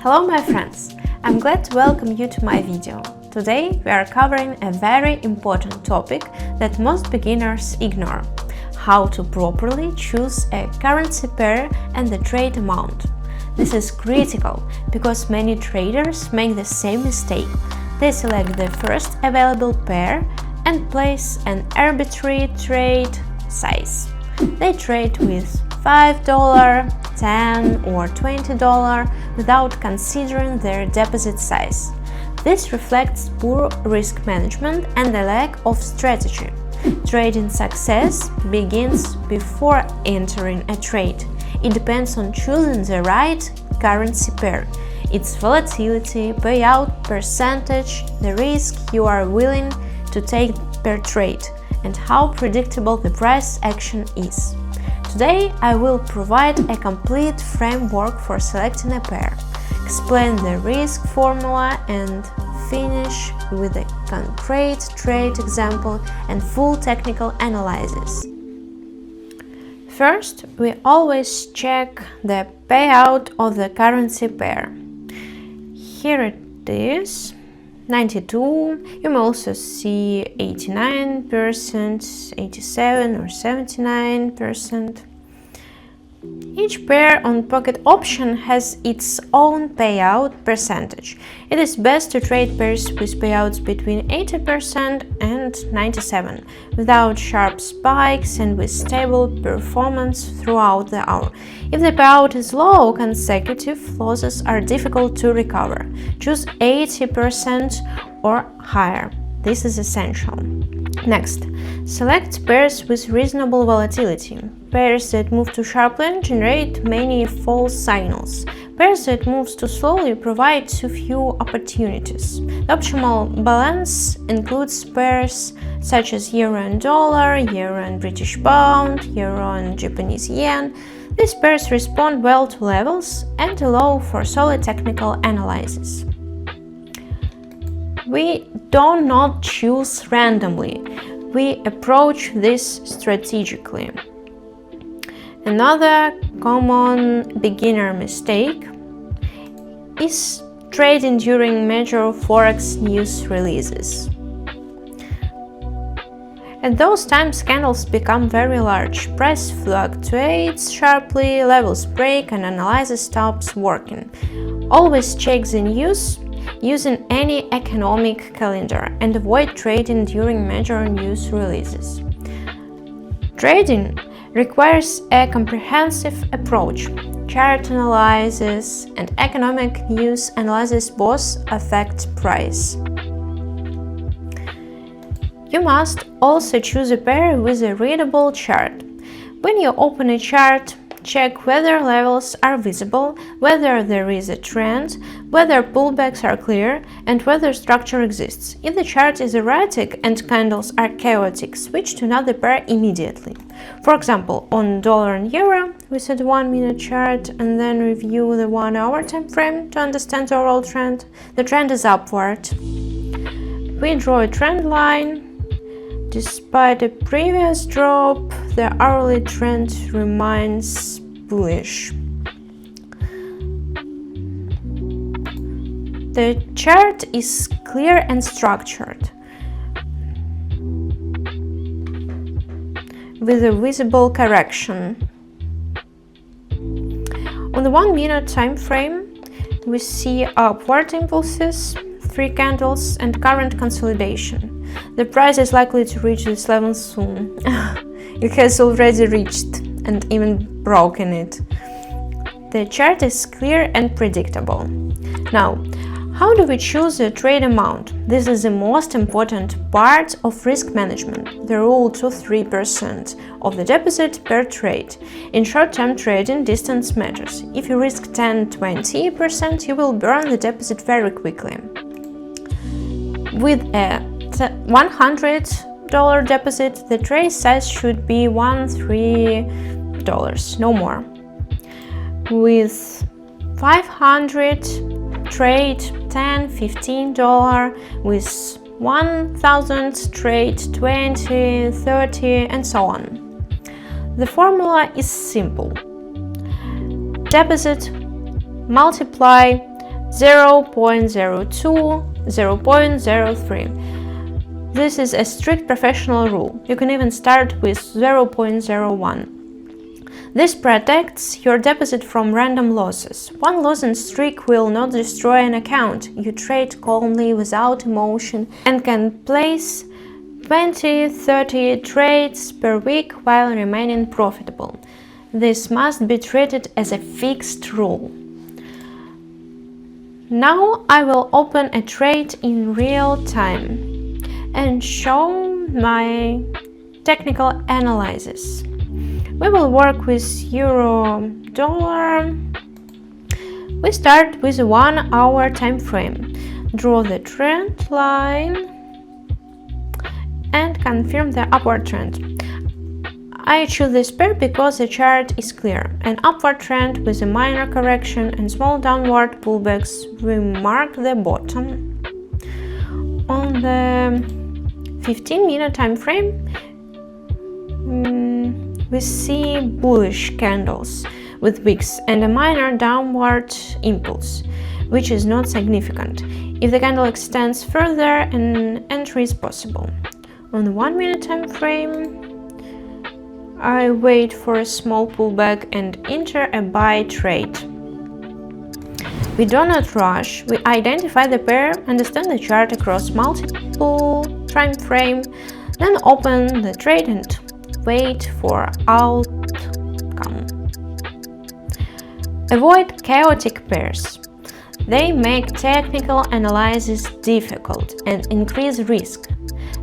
Hello my friends! I'm glad to welcome you to my video. Today we are covering a very important topic that most beginners ignore: how to properly choose a currency pair and the trade amount. This is critical because many traders make the same mistake. They select the first available pair and place an arbitrary trade size. They trade with $5, $10 or $20 without considering their deposit size. This reflects poor risk management and a lack of strategy. Trading success begins before entering a trade. It depends on choosing the right currency pair, its volatility, payout percentage, the risk you are willing to take per trade, and how predictable the price action is. Today I will provide a complete framework for selecting a pair, explain the risk formula, and finish with a concrete trade example and full technical analysis. First, we always check the payout of the currency pair. Here it is, 92. You may also see 89%, 87 or 79%. Each pair on pocket option has its own payout percentage. It is best to trade pairs with payouts between 80% and 97%, without sharp spikes and with stable performance throughout the hour. If the payout is low, consecutive losses are difficult to recover. Choose 80% or higher. This is essential. Next, select pairs with reasonable volatility. Pairs that move too sharply generate many false signals. Pairs that move too slowly provide too few opportunities. The optimal balance includes pairs such as euro and dollar, euro and British pound, euro and Japanese yen. These pairs respond well to levels and allow for solid technical analysis. We do not choose randomly. We approach this strategically. Another common beginner mistake is trading during major forex news releases. At those times, candles become very large, price fluctuates sharply, levels break, and analysis stops working. Always check the news using any economic calendar and avoid trading during major news releases. Trading requires a comprehensive approach. Chart analysis and economic news analysis both affect price. You must also choose a pair with a readable chart. When you open a chart, check whether levels are visible, whether there is a trend, whether pullbacks are clear, and whether structure exists. If the chart is erratic and candles are chaotic, switch to another pair immediately. For example, on dollar and euro, we set a 1-minute chart and then review the 1-hour time frame to understand the overall trend. The trend is upward. We draw a trend line. Despite a previous drop, the hourly trend remains bullish. The chart is clear and structured, with a visible correction. On the 1-minute time frame, we see upward impulses, 3 candles, and current consolidation. The price is likely to reach this level soon. It has already reached and even broken it. The chart is clear and predictable. Now, how do we choose a trade amount? This is the most important part of risk management, the rule 2-3% of the deposit per trade. In short-term trading, distance matters. If you risk 10-20%, you will burn the deposit very quickly. With a $100 deposit, the trade size should be $1-3, no more. With 500, trade $10-15, with 1000, trade 20, 30, and so on. The formula is simple. Deposit multiply 0.02, 0.03. This is a strict professional rule. You can even start with 0.01. This protects your deposit from random losses. One loss in streak will not destroy an account. You trade calmly, without emotion, and can place 20-30 trades per week while remaining profitable. This must be treated as a fixed rule. Now I will open a trade in real time and show my technical analysis. We will work with euro-dollar. We start with a 1 hour time frame. Draw the trend line and confirm the upward trend. I choose this pair because the chart is clear. An upward trend with a minor correction and small downward pullbacks. We mark the bottom. On the 15-minute time frame, we see bullish candles with wicks and a minor downward impulse, which is not significant. If the candle extends further, an entry is possible. On the 1-minute time frame, I wait for a small pullback and enter a buy trade. We do not rush. We identify the pair, understand the chart across multiple time frame, then open the trade and wait for outcome. Avoid chaotic pairs. They make technical analysis difficult and increase risk.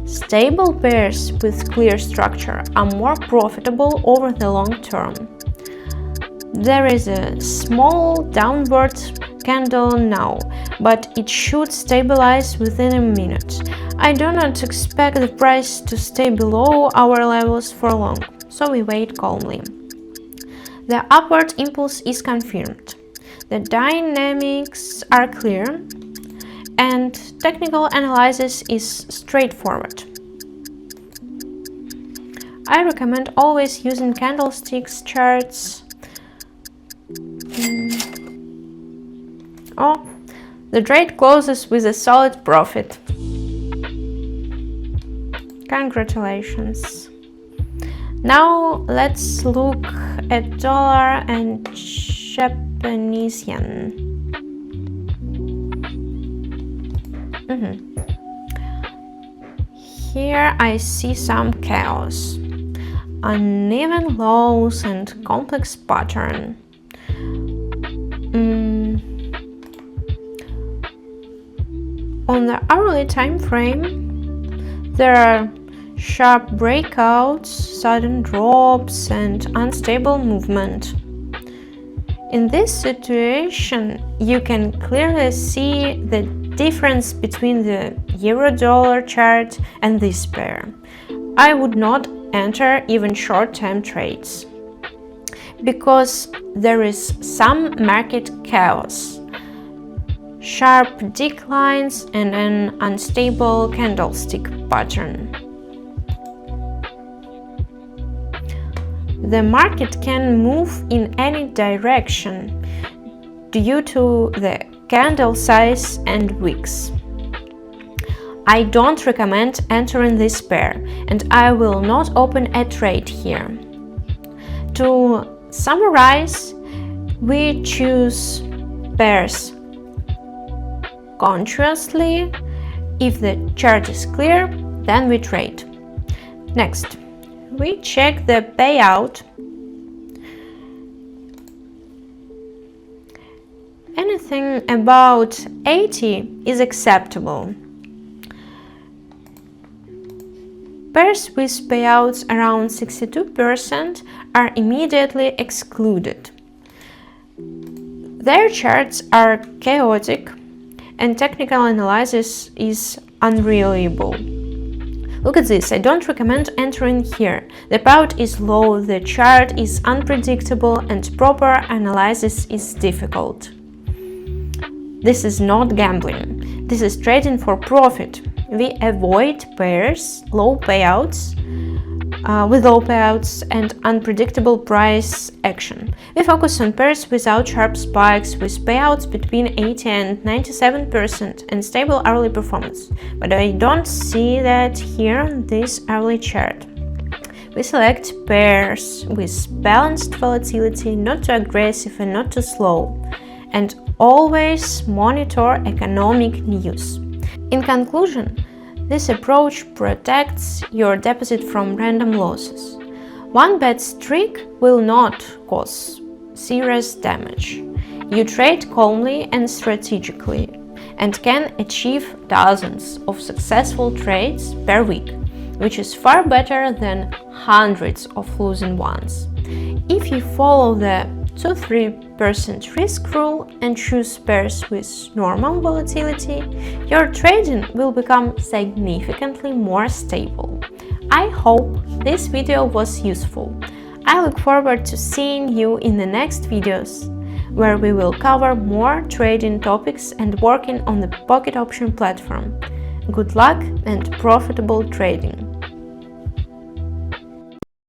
Stable pairs with clear structure are more profitable over the long term. There is a small downward candle now, but it should stabilize within a minute. I do not expect the price to stay below our levels for long, so we wait calmly. The upward impulse is confirmed. The dynamics are clear, and technical analysis is straightforward. I recommend always using candlesticks charts. Oh, the trade closes with a solid profit. Congratulations. Now let's look at dollar and Japanese yen. Here I see some chaos, uneven lows and complex pattern. On the hourly time frame, there are sharp breakouts, sudden drops, and unstable movement. In this situation, you can clearly see the difference between the euro-dollar chart and this pair. I would not enter even short-term trades because there is some market chaos, sharp declines, and an unstable candlestick pattern. The market can move in any direction due to the candle size and wicks. I don't recommend entering this pair, and I will not open a trade here. To summarize, we choose pairs consciously. If the chart is clear, then we trade. Next, we check the payout. Anything about 80 is acceptable. Pairs with payouts around 62% are immediately excluded. Their charts are chaotic and technical analysis is unreliable. Look at this, I don't recommend entering here. The payout is low, the chart is unpredictable, and proper analysis is difficult. This is not gambling. This is trading for profit. We avoid pairs, low payouts, with low payouts and unpredictable price action. We focus on pairs without sharp spikes, with payouts between 80 and 97% and stable hourly performance. But I don't see that here on this hourly chart. We select pairs with balanced volatility, not too aggressive and not too slow, and always monitor economic news. In conclusion, this approach protects your deposit from random losses. One bad streak will not cause serious damage. You trade calmly and strategically and can achieve dozens of successful trades per week, which is far better than hundreds of losing ones. If you follow the 2-3% risk rule and choose pairs with normal volatility, your trading will become significantly more stable. I hope this video was useful. I look forward to seeing you in the next videos, where we will cover more trading topics and working on the pocket option platform. Good luck and profitable trading!